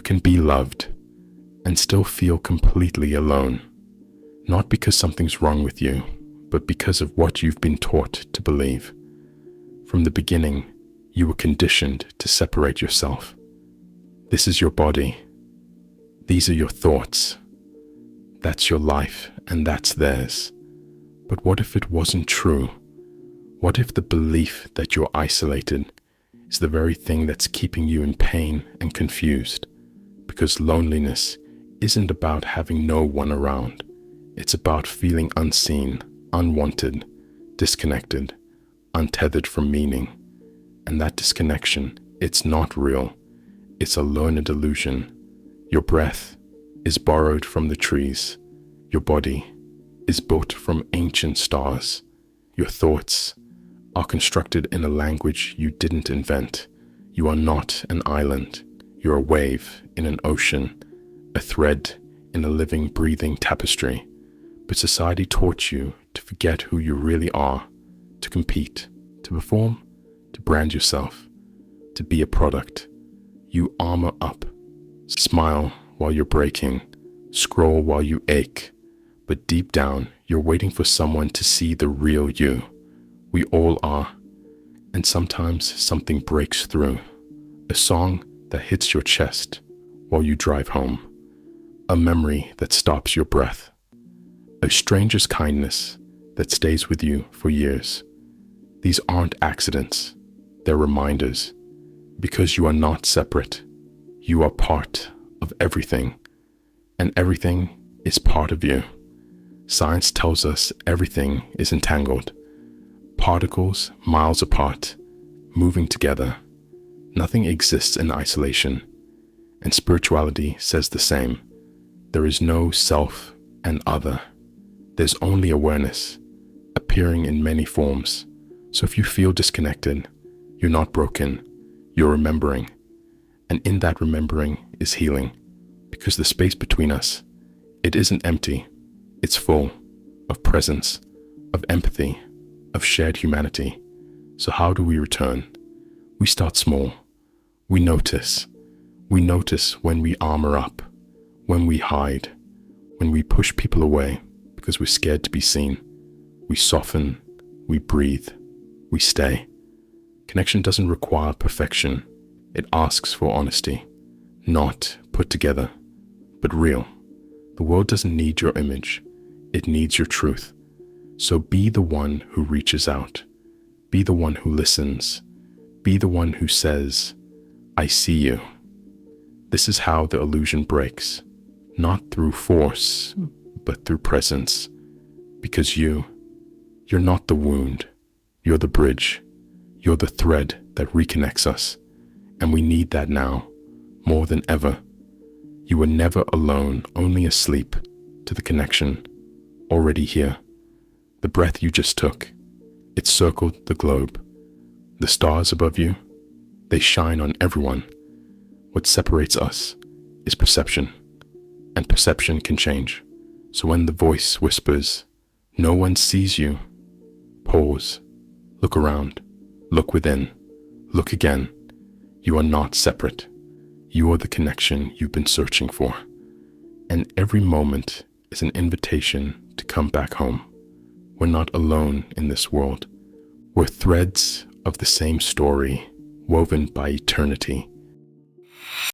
can be loved and still feel completely alone, not because something's wrong with you, but because of what you've been taught to believe. From the beginning, you were conditioned to separate yourself. This is your body. These are your thoughts. That's your life, and that's theirs. But what if it wasn't true? What if the belief that you're isolated is the very thing that's keeping you in pain and confused? Because loneliness isn't about having no one around. It's about feeling unseen, unwanted, disconnected, untethered from meaning. And that disconnection, it's not real. It's a learned illusion. Your breath is borrowed from the trees. Your body is built from ancient stars. Your thoughts are constructed in a language you didn't invent. You are not an island. You're a wave in an ocean, a thread in a living, breathing tapestry. But society taught you to forget who you really are, to compete, to perform, to brand yourself, to be a product. You armor up, smile while you're breaking, scroll while you ache, but deep down, you're waiting for someone to see the real you. We all are, and sometimes something breaks through. A song that hits your chest while you drive home, a memory that stops your breath, a stranger's kindness that stays with you for years. These aren't accidents, they're reminders. Because you are not separate, you are part of everything, and everything is part of you. Science tells us everything is entangled. Particles miles apart, moving together. Nothing exists in isolation, and spirituality says the same. There is no self and other. There's only awareness, appearing in many forms. So if you feel disconnected, you're not broken, you're remembering. And in that remembering is healing, because the space between us, it isn't empty, it's full of presence, of empathy, of shared humanity. So how do we return? We start small. We notice. We notice when we armor up, when we hide, when we push people away because we're scared to be seen. We soften, we breathe, we stay. Connection doesn't require perfection. It asks for honesty, not put together, but real. The world doesn't need your image. It needs your truth. So be the one who reaches out. Be the one who listens. Be the one who says, I see you. This is how the illusion breaks, not through force, but through presence. Because you're not the wound. You're the bridge. You're the thread that reconnects us. And we need that now, more than ever. You were never alone, only asleep to the connection, already here. The breath you just took, it circled the globe. The stars above you, they shine on everyone. What separates us is perception, and perception can change. So when the voice whispers, no one sees you, pause, look around, look within, look again. You are not separate. You are the connection you've been searching for. And every moment is an invitation to come back home. We're not alone in this world. We're threads of the same story, woven by eternity.